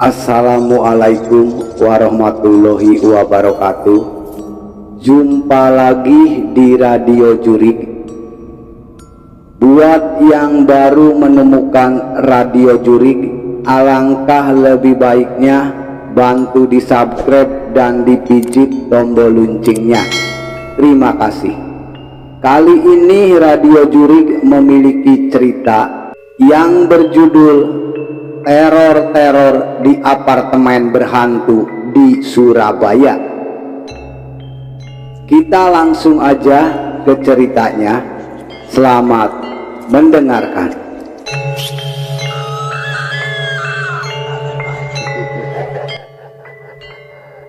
Assalamualaikum warahmatullahi wabarakatuh. Jumpa lagi di Radio Jurig. Buat yang baru menemukan Radio Jurig, alangkah lebih baiknya bantu di subscribe dan dipijit tombol loncengnya. Terima kasih. Kali ini Radio Jurig memiliki cerita yang berjudul Teror-teror di apartemen berhantu di Surabaya. Kita langsung aja ke ceritanya. Selamat mendengarkan.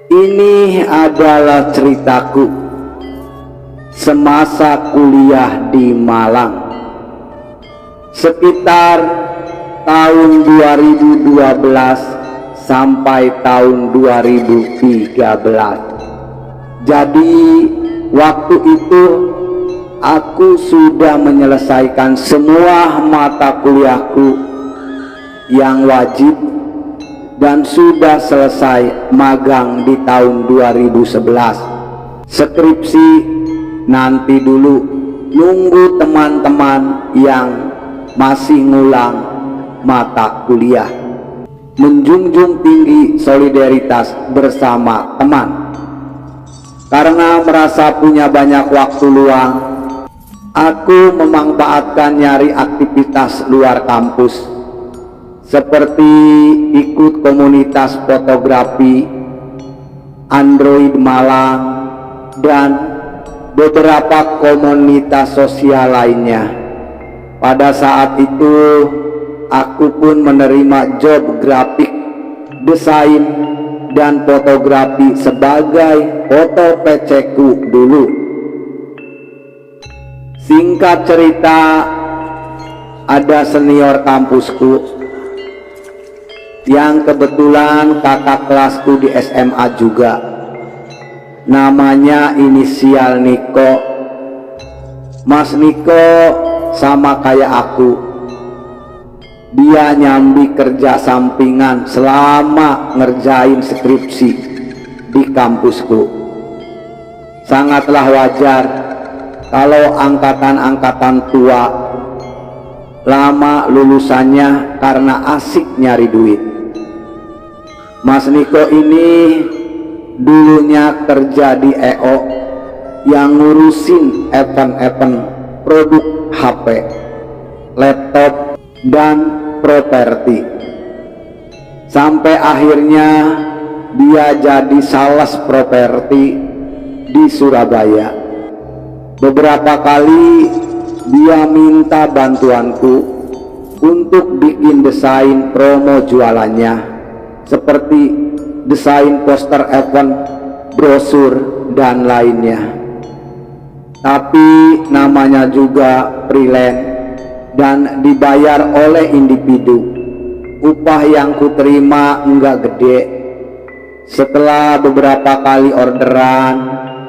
Ini adalah ceritaku semasa kuliah di Malang, sekitar tahun 2012 sampai tahun 2013. Jadi waktu itu aku sudah menyelesaikan semua mata kuliahku yang wajib dan sudah selesai magang di tahun 2011. Skripsi nanti dulu, nunggu teman-teman yang masih ngulang mata kuliah. Menjunjung tinggi solidaritas bersama teman. Karena merasa punya banyak waktu luang, aku memanfaatkan nyari aktivitas luar kampus, seperti ikut komunitas fotografi Android Malang dan beberapa komunitas sosial lainnya. Pada saat itu aku pun menerima job grafik desain dan fotografi sebagai foto PC ku dulu. Singkat cerita, ada senior kampusku yang kebetulan kakak kelasku di SMA juga, namanya inisial Niko. Mas Niko sama kayak aku, dia nyambi kerja sampingan selama ngerjain skripsi di kampusku. Sangatlah wajar kalau angkatan-angkatan tua lama lulusannya karena asik nyari duit. Mas Niko ini dulunya kerja di EO yang ngurusin event-event produk HP, laptop, dan properti. Sampai akhirnya dia jadi sales properti di Surabaya. Beberapa kali dia minta bantuanku untuk bikin desain promo jualannya, seperti desain poster event, brosur, dan lainnya. Tapi namanya juga freelance dan dibayar oleh individu. Upah yang kuterima enggak gede. Setelah beberapa kali orderan,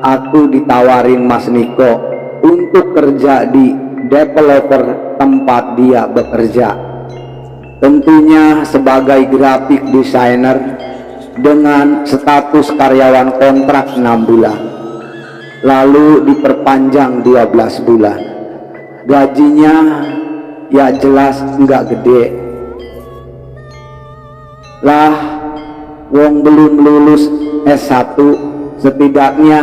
aku ditawarin Mas Niko untuk kerja di developer tempat dia bekerja. Tentunya sebagai graphic designer dengan status karyawan kontrak 6 bulan, lalu diperpanjang 12 bulan. Gajinya ya jelas enggak gede lah, wong belum lulus S1, setidaknya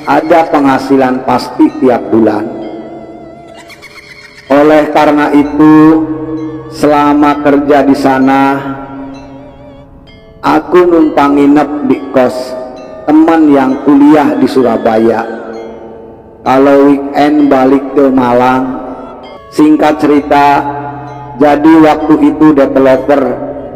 ada penghasilan pasti tiap bulan. Oleh karena itu, selama kerja di sana aku numpang nginep di kos teman yang kuliah di Surabaya. Kalau weekend balik ke Malang. Singkat cerita, jadi waktu itu developer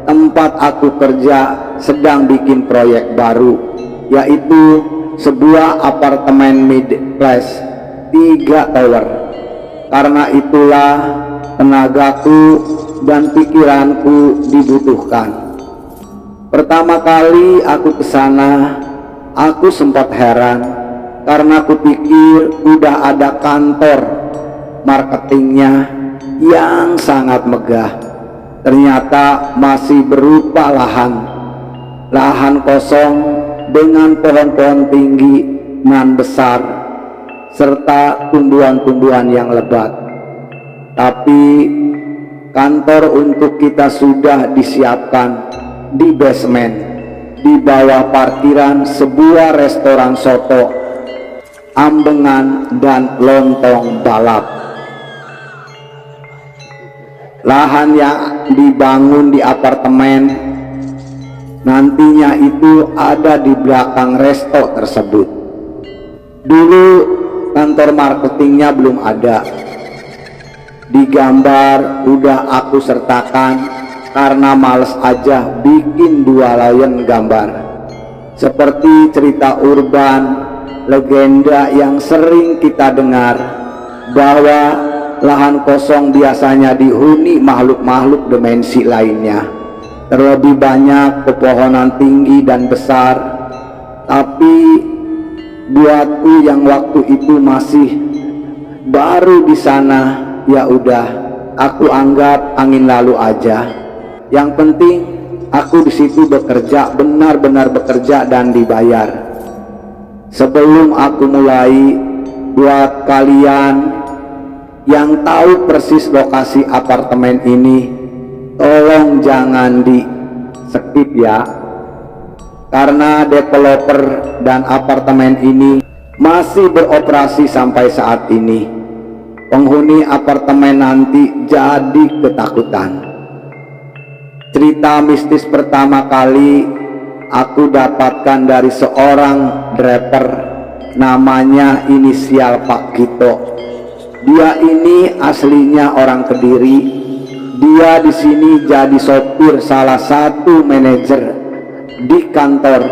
tempat aku kerja sedang bikin proyek baru, yaitu sebuah apartemen mid-class 3 tower. Karena itulah tenagaku dan pikiranku dibutuhkan. Pertama kali aku ke sana, aku sempat heran karena kupikir udah ada kantor marketingnya yang sangat megah. ternyata masih berupa lahan kosong dengan pohon-pohon tinggi nan besar serta tumbuhan-tumbuhan yang lebat. Tapi kantor untuk kita sudah disiapkan di basement, di bawah parkiran sebuah restoran soto, ambengan, dan lontong balap. Lahan yang dibangun di apartemen nantinya itu ada di belakang resto tersebut. Dulu kantor marketingnya belum ada. Di gambar udah aku sertakan karena males aja bikin 2 layan gambar. Seperti cerita urban, legenda yang sering kita dengar bahwa lahan kosong biasanya dihuni makhluk-makhluk dimensi lainnya. Terlebih banyak pepohonan tinggi dan besar. Tapi buatku yang waktu itu masih baru di sana, ya udah, aku anggap angin lalu aja. Yang penting aku di situ bekerja, benar-benar bekerja dan dibayar. Sebelum aku mulai, buat kalian yang tahu persis lokasi apartemen ini, tolong jangan di skip ya, karena developer dan apartemen ini masih beroperasi sampai saat ini. Penghuni apartemen nanti jadi ketakutan. Cerita mistis pertama kali aku dapatkan dari seorang driver, namanya inisial Pak Gito. Dia ini aslinya orang Kediri. Dia di sini jadi sopir salah satu manajer di kantor.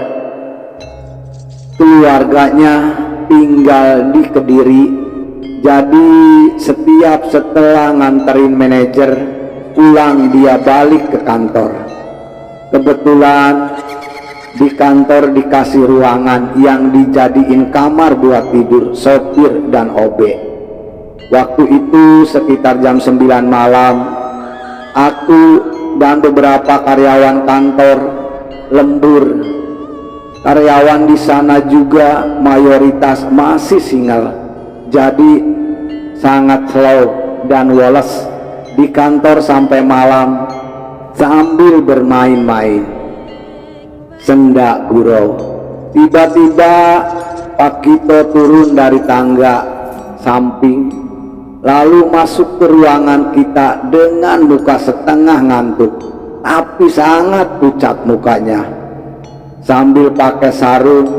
Keluarganya tinggal di Kediri. Jadi setiap setelah nganterin manajer pulang, dia balik ke kantor. Kebetulan di kantor dikasih ruangan yang dijadiin kamar buat tidur sopir dan OB. Waktu itu sekitar jam 9 malam, aku dan beberapa karyawan kantor lembur. Karyawan di sana juga mayoritas masih single, jadi sangat slow dan woles di kantor sampai malam sambil bermain-main. Senda gurau. Tiba-tiba Pak Gito turun dari tangga samping, lalu masuk ke ruangan kita dengan muka setengah ngantuk, tapi sangat pucat mukanya. Sambil pakai sarung,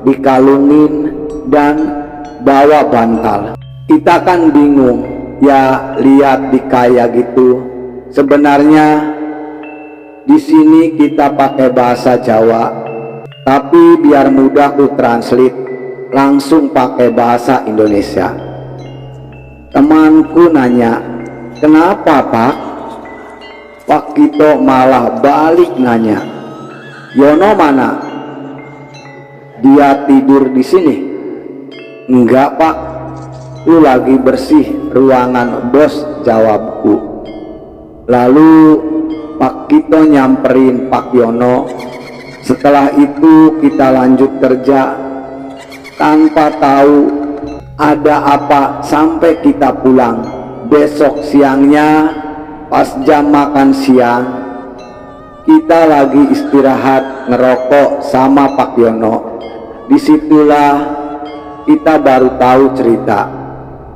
dikalungin, dan bawa bantal. Kita kan bingung, ya lihat di kayak gitu. Sebenarnya di sini kita pakai bahasa Jawa, tapi biar mudah ku translate, langsung pakai bahasa Indonesia. Temanku nanya, kenapa Pak? Pak Gito malah balik nanya, Yono mana? Dia tidur di sini? Enggak Pak, lu lagi bersih ruangan bos, jawabku. Lalu Pak Gito nyamperin Pak Yono. Setelah itu kita lanjut kerja tanpa tahu ada apa sampai kita pulang. Besok siangnya pas jam makan siang, kita lagi istirahat ngerokok sama Pak Yono. Disitulah kita baru tahu cerita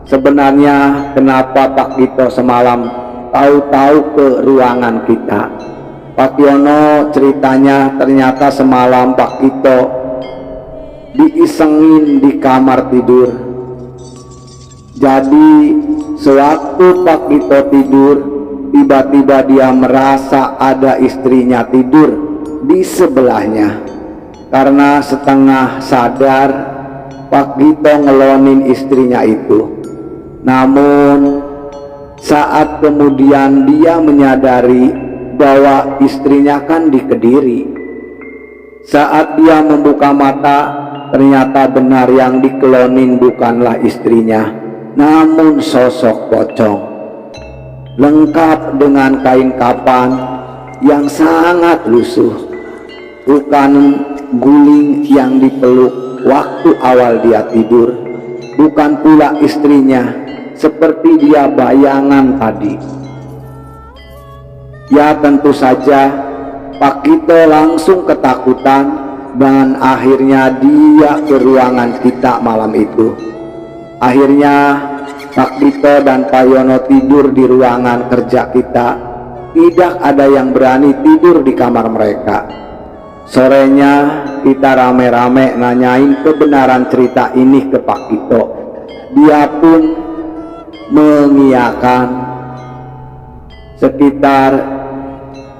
sebenarnya kenapa Pak Gito semalam tahu-tahu ke ruangan kita. Pak Yono ceritanya ternyata semalam Pak Gito diisengin di kamar tidur. Jadi sewaktu Pak Gito tidur, tiba-tiba dia merasa ada istrinya tidur di sebelahnya. Karena setengah sadar, Pak Gito ngelonin istrinya itu. Namun saat kemudian dia menyadari bahwa istrinya kan di Kediri. Saat dia membuka mata, ternyata benar yang dikelonin bukanlah istrinya, namun sosok pocong. lengkap dengan kain kapan yang sangat lusuh, bukan guling yang dipeluk waktu awal dia tidur, bukan pula istrinya seperti dia bayangan tadi. Ya tentu saja Pak Gito langsung ketakutan dan akhirnya dia ke ruangan kita malam itu. Akhirnya Pak Gito dan Pak Yono tidur di ruangan kerja kita. Tidak ada yang berani tidur di kamar mereka. Sorenya kita rame-rame nanyain kebenaran cerita ini ke Pak Gito. Dia pun mengiyakan. Sekitar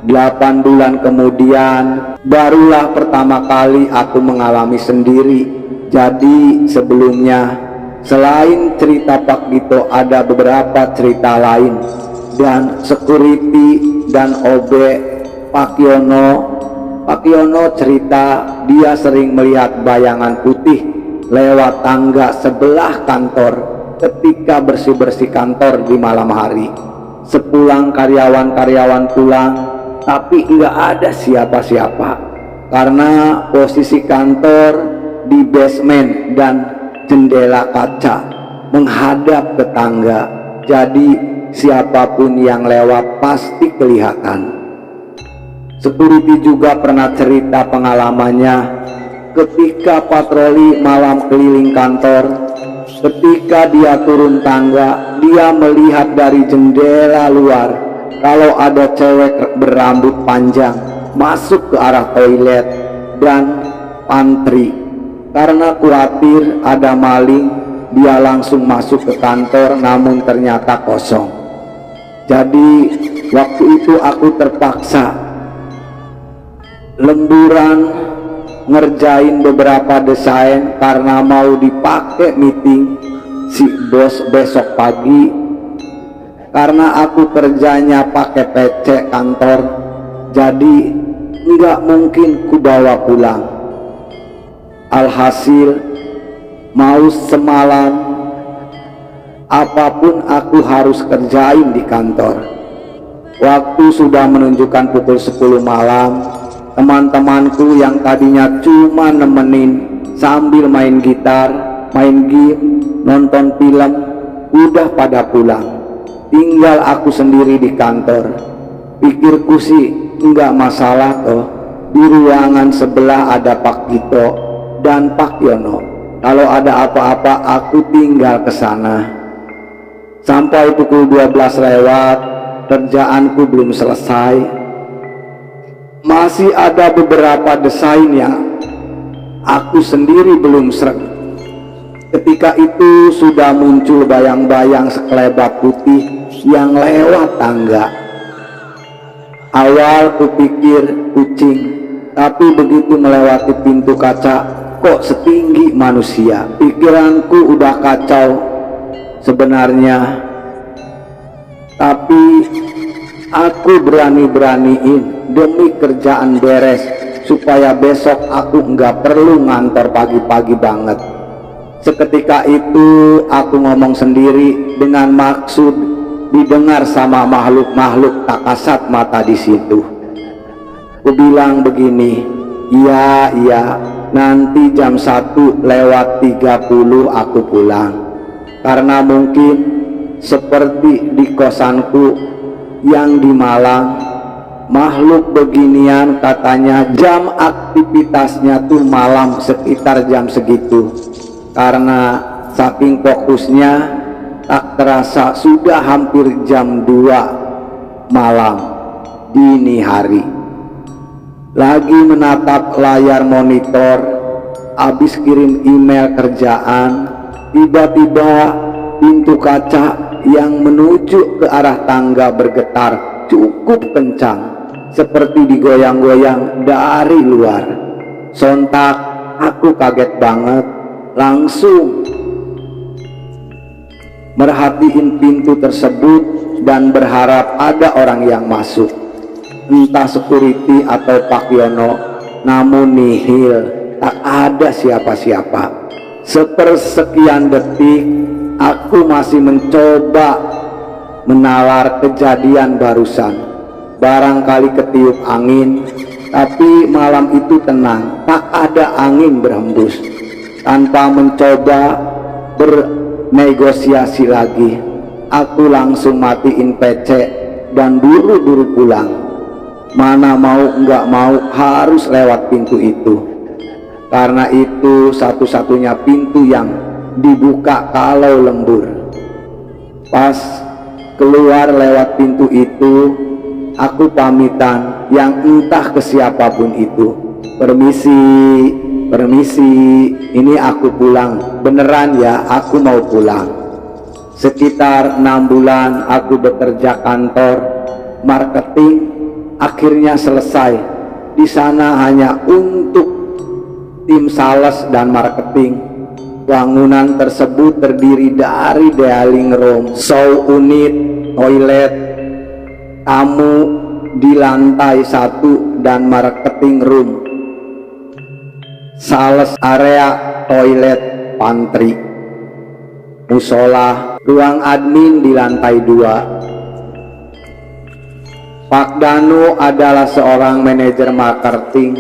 8 bulan kemudian barulah pertama kali aku mengalami sendiri. Jadi sebelumnya selain cerita Pak Gito ada beberapa cerita lain, dan security dan OB Pak Yono cerita dia sering melihat bayangan putih lewat tangga sebelah kantor ketika bersih-bersih kantor di malam hari. Sepulang karyawan-karyawan pulang, tapi nggak ada siapa-siapa karena posisi kantor di basement dan jendela kaca menghadap ke tangga, jadi siapapun yang lewat pasti kelihatan. Security juga pernah cerita pengalamannya ketika patroli malam keliling kantor. Ketika dia turun tangga, dia melihat dari jendela luar kalau ada cewek berambut panjang masuk ke arah toilet dan pantry. Karena khawatir ada maling, dia langsung masuk ke kantor, namun ternyata kosong. Jadi waktu itu aku terpaksa lemburan ngerjain beberapa desain karena mau dipakai meeting si bos besok pagi. Karena aku kerjanya pakai PC kantor, jadi nggak mungkin ku bawa pulang. Alhasil mau semalam apapun aku harus kerjain di kantor. Waktu sudah menunjukkan pukul 10 malam. Teman-temanku yang tadinya cuma nemenin sambil main gitar, main game, nonton film, udah pada pulang. Tinggal aku sendiri di kantor. Pikirku sih enggak masalah toh, di ruangan sebelah ada Pak Gito dan Pak Yono. Kalau ada apa-apa aku tinggal ke sana. Sampai pukul 12 lewat, kerjaanku belum selesai. Masih ada beberapa desain yang aku sendiri belum sreg. Ketika itu sudah muncul bayang-bayang sekelebat putih yang lewat tangga. Awal kupikir kucing, tapi begitu melewati pintu kaca kok setinggi manusia. Pikiranku udah kacau sebenarnya, tapi aku berani-beraniin demi kerjaan beres supaya besok aku nggak perlu ngantor pagi-pagi banget. Seketika itu aku ngomong sendiri dengan maksud didengar sama makhluk-makhluk tak kasat mata di situ. Aku bilang begini, iya, nanti jam 1:30 aku pulang. Karena mungkin seperti di kosanku yang di Malang, makhluk beginian katanya jam aktivitasnya tuh malam sekitar jam segitu. Karena saking fokusnya tak terasa sudah hampir jam 2 malam dini hari. Lagi menatap layar monitor, habis kirim email kerjaan, tiba-tiba pintu kaca yang menuju ke arah tangga bergetar cukup kencang, seperti digoyang-goyang dari luar. Sontak aku kaget banget, langsung merhatiin pintu tersebut dan berharap ada orang yang masuk, entah security atau Pak Yono. Namun nihil, tak ada siapa-siapa. Sepersekian detik aku masih mencoba menalar kejadian barusan. Barangkali ketiup angin, tapi malam itu tenang, tak ada angin berhembus. Tanpa mencoba bernegosiasi lagi, aku langsung matiin PC dan buru-buru pulang. Mana mau nggak mau harus lewat pintu itu, karena itu satu-satunya pintu yang dibuka kalau lembur. Pas keluar lewat pintu itu, aku pamitan yang entah ke siapapun itu. Permisi, permisi, ini aku pulang, beneran ya, aku mau pulang. Sekitar 6 bulan aku bekerja kantor marketing, akhirnya selesai. Di sana hanya untuk tim sales dan marketing. Bangunan tersebut terdiri dari dining room, show unit, toilet, tamu di lantai 1 dan marketing room, sales area, toilet, pantry, musola, ruang admin di lantai 2. Pak Danu adalah seorang manajer marketing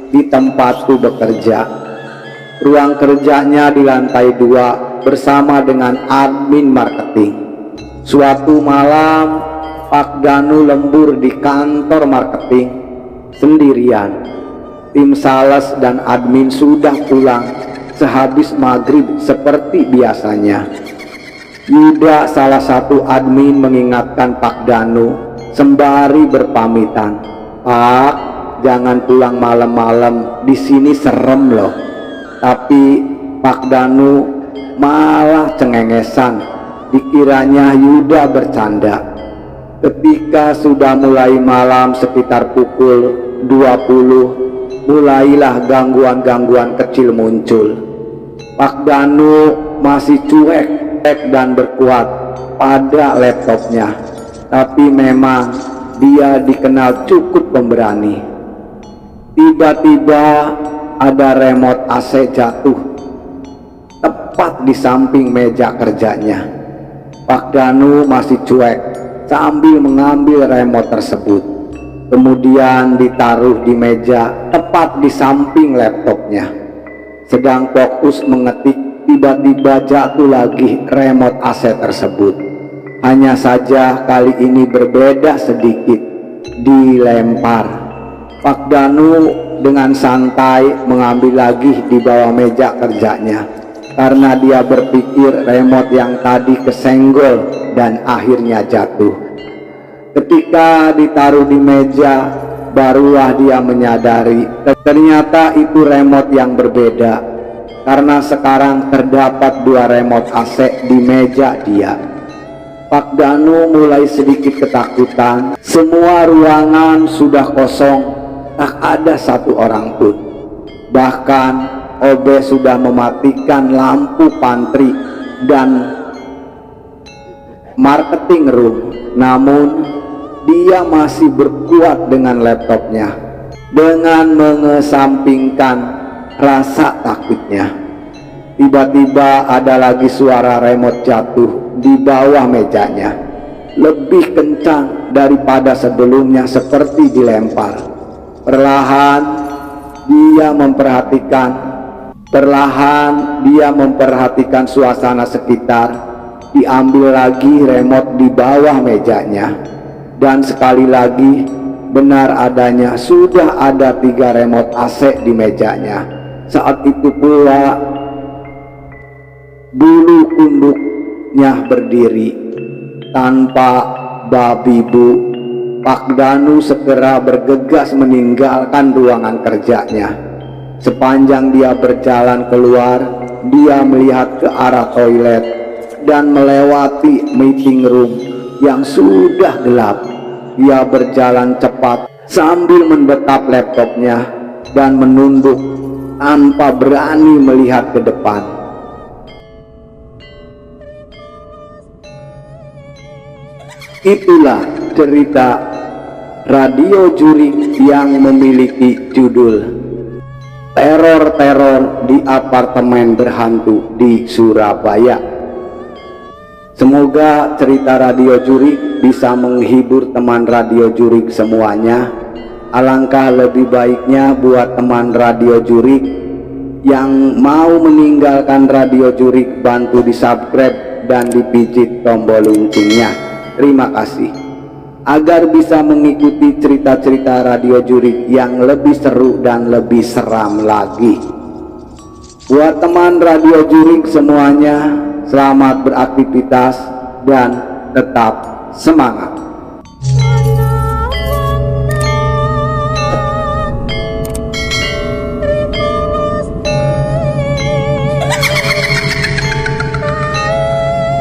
di tempatku bekerja. Ruang kerjanya di lantai 2 bersama dengan admin marketing. Suatu malam Pak Danu lembur di kantor marketing sendirian. Tim sales dan admin sudah pulang sehabis maghrib seperti biasanya. Yuda, salah satu admin, mengingatkan Pak Danu sembari berpamitan, "Pak, jangan pulang malam-malam, di sini serem loh." Tapi Pak Danu malah cengengesan, dikiranya Yuda bercanda. Ketika sudah mulai malam sekitar pukul 20, mulailah gangguan-gangguan kecil muncul. Pak Danu masih cuek dan berkuat pada laptopnya, tapi memang dia dikenal cukup pemberani. Tiba-tiba ada remote AC jatuh tepat di samping meja kerjanya. Pak Danu masih cuek sambil mengambil remote tersebut, kemudian ditaruh di meja tepat di samping laptopnya. Sedang fokus mengetik, tiba-tiba jatuh lagi remote AC tersebut. Hanya saja kali ini berbeda sedikit, dilempar. Pak Danu dengan santai mengambil lagi di bawah meja kerjanya, karena dia berpikir remote yang tadi kesenggol dan akhirnya jatuh. Ketika ditaruh di meja, barulah dia menyadari ternyata itu remote yang berbeda, karena sekarang terdapat 2 remote AC di meja dia. Pak Danu mulai sedikit ketakutan. Semua ruangan sudah kosong, tak ada satu orang pun. Bahkan OB sudah mematikan lampu pantry dan marketing room, namun dia masih berkuat dengan laptopnya dengan mengesampingkan rasa takutnya. Tiba-tiba ada lagi suara remote jatuh di bawah mejanya, lebih kencang daripada sebelumnya, seperti dilempar. Perlahan dia memperhatikan suasana sekitar. Diambil lagi remote di bawah mejanya, dan sekali lagi benar adanya sudah ada 3 remote AC di mejanya. Saat itu pula bulu kunduknya berdiri tanpa babi bu. Pak Danu segera bergegas meninggalkan ruangan kerjanya. Sepanjang dia berjalan keluar, dia melihat ke arah toilet dan melewati meeting room yang sudah gelap. Dia berjalan cepat sambil membekap laptopnya dan menunduk tanpa berani melihat ke depan. Itulah cerita radio Jurik yang memiliki judul Teror-teror di Apartemen Berhantu di Surabaya. Semoga cerita Radio Jurik bisa menghibur teman Radio Jurik semuanya. Alangkah lebih baiknya buat teman Radio Jurik yang mau meninggalkan Radio Jurik, bantu di subscribe dan dipijit tombol loncengnya. Terima kasih. Agar bisa mengikuti cerita-cerita Radio Jurik yang lebih seru dan lebih seram lagi. Buat teman Radio Jurik semuanya, selamat beraktivitas dan tetap semangat.